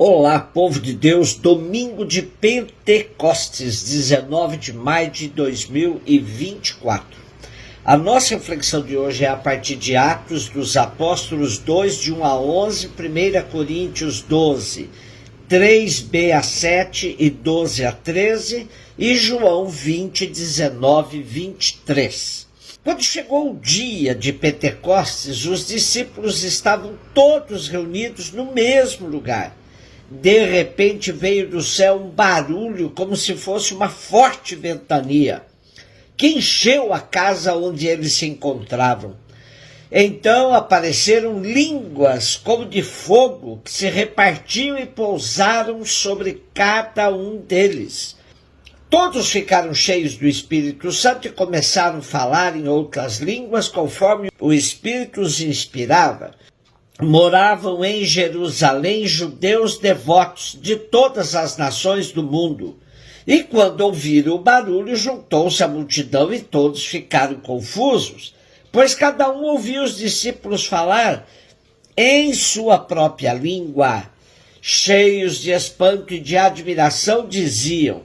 Olá, povo de Deus, domingo de Pentecostes, 19 de maio de 2024. A nossa reflexão de hoje é a partir de Atos dos Apóstolos 2, de 1 a 11, 1 Coríntios 12, 3b a 7 e 12 a 13 e João 20, 19 23. Quando chegou o dia de Pentecostes, os discípulos estavam todos reunidos no mesmo lugar. De repente veio do céu um barulho como se fosse uma forte ventania, que encheu a casa onde eles se encontravam. Então apareceram línguas como de fogo que se repartiam e pousaram sobre cada um deles. Todos ficaram cheios do Espírito Santo e começaram a falar em outras línguas conforme o Espírito os inspirava. Moravam em Jerusalém judeus devotos de todas as nações do mundo. E quando ouviram o barulho, juntou-se a multidão e todos ficaram confusos, pois cada um ouvia os discípulos falar em sua própria língua. Cheios de espanto e de admiração, diziam: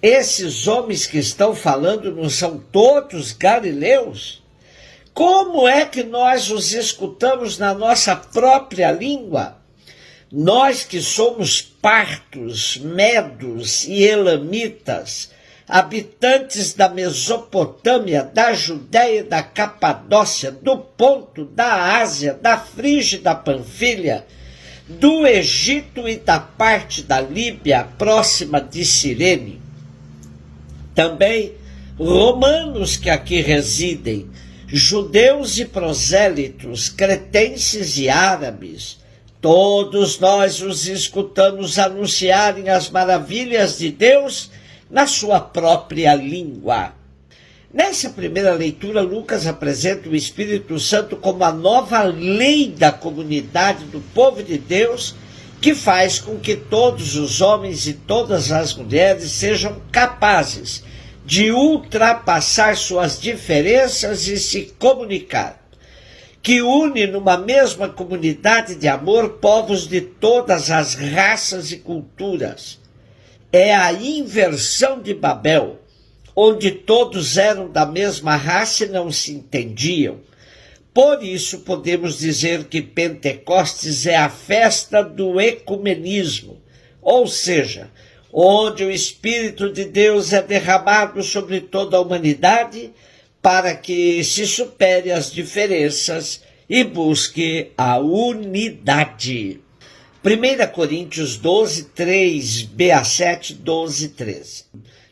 esses homens que estão falando não são todos galileus? Como é que nós os escutamos na nossa própria língua? Nós que somos partos, medos e elamitas, habitantes da Mesopotâmia, da Judéia, da Capadócia, do Ponto, da Ásia, da Frígia e da Panfilha, do Egito e da parte da Líbia próxima de Cirene. Também romanos que aqui residem, judeus e prosélitos, cretenses e árabes, todos nós os escutamos anunciarem as maravilhas de Deus na sua própria língua. Nessa primeira leitura, Lucas apresenta o Espírito Santo como a nova lei da comunidade do povo de Deus, que faz com que todos os homens e todas as mulheres sejam capazes de ultrapassar suas diferenças e se comunicar, que une numa mesma comunidade de amor povos de todas as raças e culturas. É a inversão de Babel, onde todos eram da mesma raça e não se entendiam. Por isso podemos dizer que Pentecostes é a festa do ecumenismo, ou seja, onde o Espírito de Deus é derramado sobre toda a humanidade para que se supere as diferenças e busque a unidade. 1 Coríntios 12, 3b a 7, 12, 13.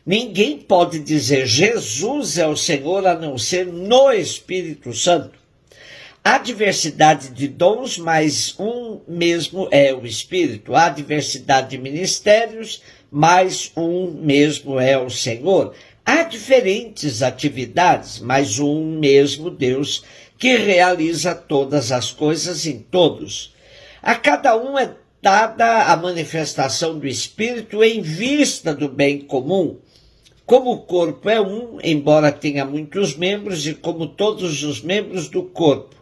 Ninguém pode dizer Jesus é o Senhor a não ser no Espírito Santo. Há diversidade de dons, mas um mesmo é o Espírito. Há diversidade de ministérios, mas um mesmo é o Senhor. Há diferentes atividades, mas um mesmo Deus que realiza todas as coisas em todos. A cada um é dada a manifestação do Espírito em vista do bem comum. Como o corpo é um, embora tenha muitos membros, e como todos os membros do corpo,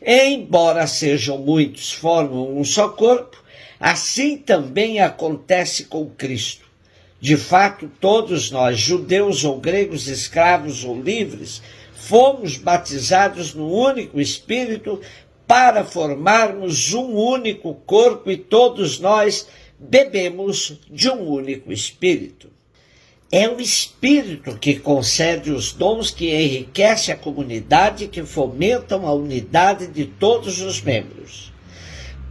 embora sejam muitos, formam um só corpo, assim também acontece com Cristo. De fato, todos nós, judeus ou gregos, escravos ou livres, fomos batizados no único Espírito para formarmos um único corpo e todos nós bebemos de um único Espírito. É o Espírito que concede os dons que enriquecem a comunidade e que fomentam a unidade de todos os membros.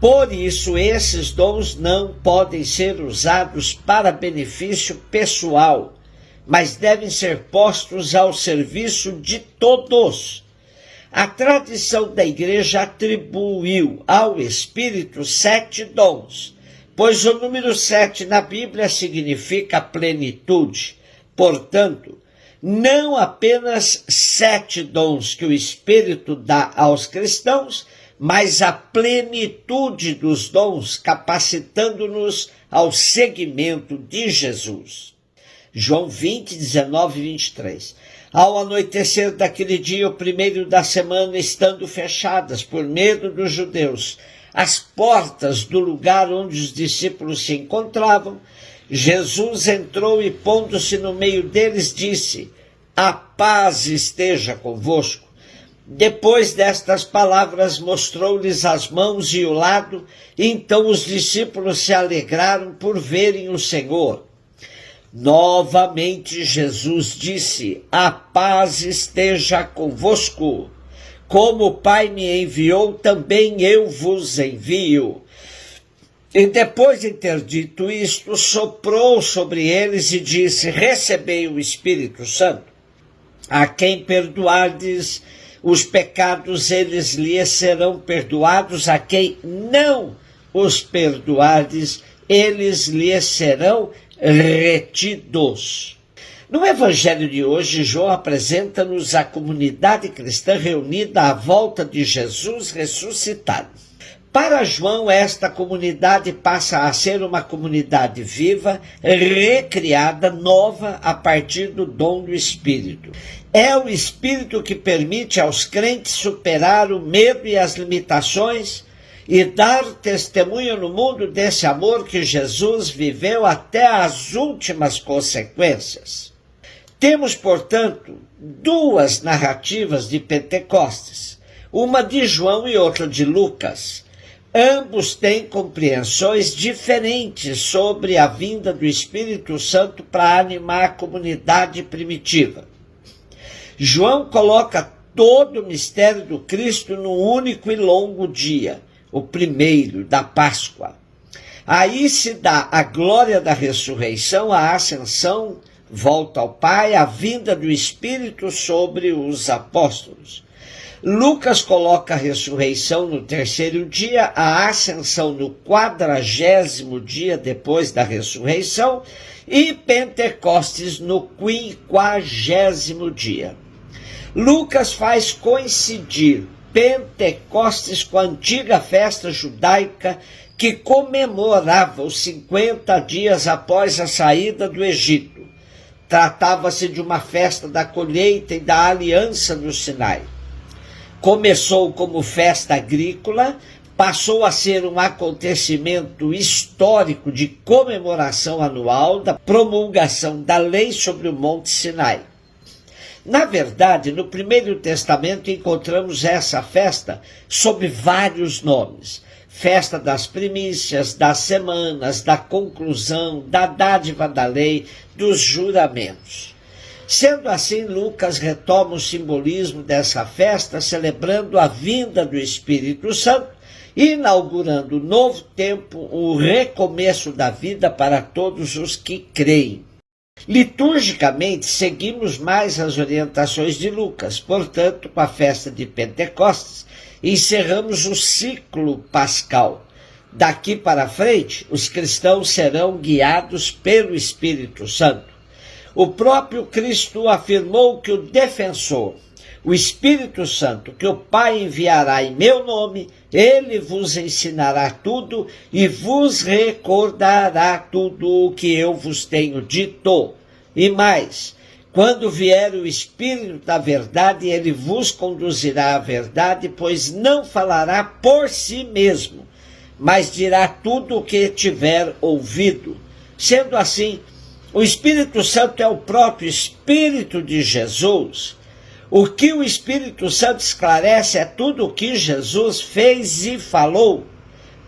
Por isso, esses dons não podem ser usados para benefício pessoal, mas devem ser postos ao serviço de todos. A tradição da Igreja atribuiu ao Espírito 7 dons, pois o número 7 na Bíblia significa plenitude. Portanto, não apenas 7 dons que o Espírito dá aos cristãos, mas a plenitude dos dons, capacitando-nos ao seguimento de Jesus. João 20, 19 e 23. Ao anoitecer daquele dia, o primeiro da semana, estando fechadas por medo dos judeus, às portas do lugar onde os discípulos se encontravam, Jesus entrou e, pondo-se no meio deles, disse: "A paz esteja convosco." Depois destas palavras, mostrou-lhes as mãos e o lado, e então os discípulos se alegraram por verem o Senhor. Novamente Jesus disse: "A paz esteja convosco. Como o Pai me enviou, também eu vos envio." E depois de ter dito isto, soprou sobre eles e disse: "Recebei o Espírito Santo. A quem perdoardes os pecados, eles lhes serão perdoados. A quem não os perdoardes, eles lhes serão retidos." No Evangelho de hoje, João apresenta-nos a comunidade cristã reunida à volta de Jesus ressuscitado. Para João, esta comunidade passa a ser uma comunidade viva, recriada, nova, a partir do dom do Espírito. É o Espírito que permite aos crentes superar o medo e as limitações e dar testemunho no mundo desse amor que Jesus viveu até as últimas consequências. Temos, portanto, duas narrativas de Pentecostes, uma de João e outra de Lucas. Ambos têm compreensões diferentes sobre a vinda do Espírito Santo para animar a comunidade primitiva. João coloca todo o mistério do Cristo num único e longo dia, o primeiro, da Páscoa. Aí se dá a glória da ressurreição, a ascensão, volta ao Pai, a vinda do Espírito sobre os apóstolos. Lucas coloca a ressurreição no terceiro dia, a ascensão no 40º dia depois da ressurreição e Pentecostes no 50º dia. Lucas faz coincidir Pentecostes com a antiga festa judaica que comemorava os 50 dias após a saída do Egito. Tratava-se de uma festa da colheita e da aliança no Sinai. Começou como festa agrícola, passou a ser um acontecimento histórico de comemoração anual da promulgação da lei sobre o Monte Sinai. Na verdade, no Primeiro Testamento encontramos essa festa sob vários nomes: festa das primícias, das semanas, da conclusão, da dádiva da lei, dos juramentos. Sendo assim, Lucas retoma o simbolismo dessa festa, celebrando a vinda do Espírito Santo, inaugurando um novo tempo, o recomeço da vida para todos os que creem. Liturgicamente, seguimos mais as orientações de Lucas, portanto, com a festa de Pentecostes, encerramos o ciclo pascal. Daqui para frente, os cristãos serão guiados pelo Espírito Santo. O próprio Cristo afirmou que o defensor, o Espírito Santo, que o Pai enviará em meu nome, ele vos ensinará tudo e vos recordará tudo o que eu vos tenho dito. E mais, quando vier o Espírito da verdade, ele vos conduzirá à verdade, pois não falará por si mesmo, mas dirá tudo o que tiver ouvido. Sendo assim, o Espírito Santo é o próprio Espírito de Jesus. O que o Espírito Santo esclarece é tudo o que Jesus fez e falou.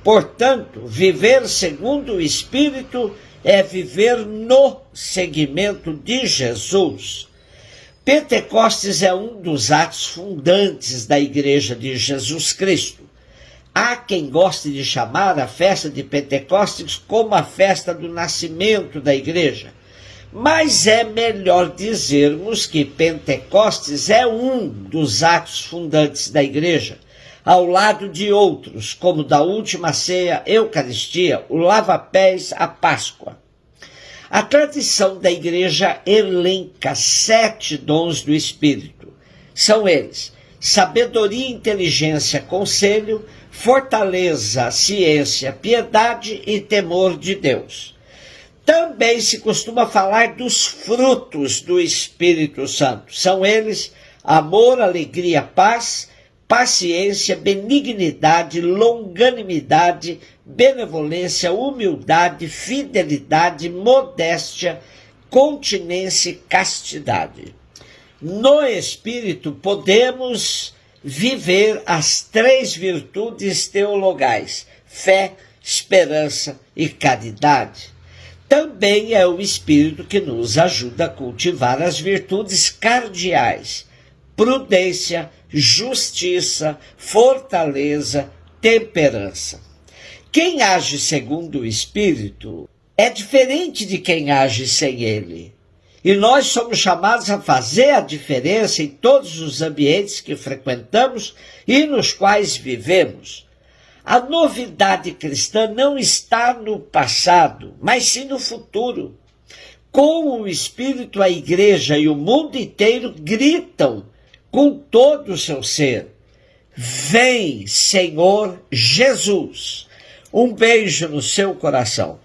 Portanto, viver segundo o Espírito é viver no seguimento de Jesus. Pentecostes é um dos atos fundantes da Igreja de Jesus Cristo. Há quem goste de chamar a festa de Pentecostes como a festa do nascimento da igreja. Mas é melhor dizermos que Pentecostes é um dos atos fundantes da igreja, ao lado de outros, como da última ceia, Eucaristia, o lava-pés, a Páscoa. A tradição da igreja elenca 7 dons do Espírito. São eles: sabedoria, inteligência, conselho, fortaleza, ciência, piedade e temor de Deus. Também se costuma falar dos frutos do Espírito Santo. São eles amor, alegria, paz, paciência, benignidade, longanimidade, benevolência, humildade, fidelidade, modéstia, continência e castidade. No Espírito podemos viver as 3 virtudes teologais: fé, esperança e caridade. Também é o Espírito que nos ajuda a cultivar as virtudes cardeais: prudência, justiça, fortaleza, temperança. Quem age segundo o Espírito é diferente de quem age sem ele. E nós somos chamados a fazer a diferença em todos os ambientes que frequentamos e nos quais vivemos. A novidade cristã não está no passado, mas sim no futuro. Com o Espírito, a igreja e o mundo inteiro gritam com todo o seu ser: vem, Senhor Jesus. Um beijo no seu coração.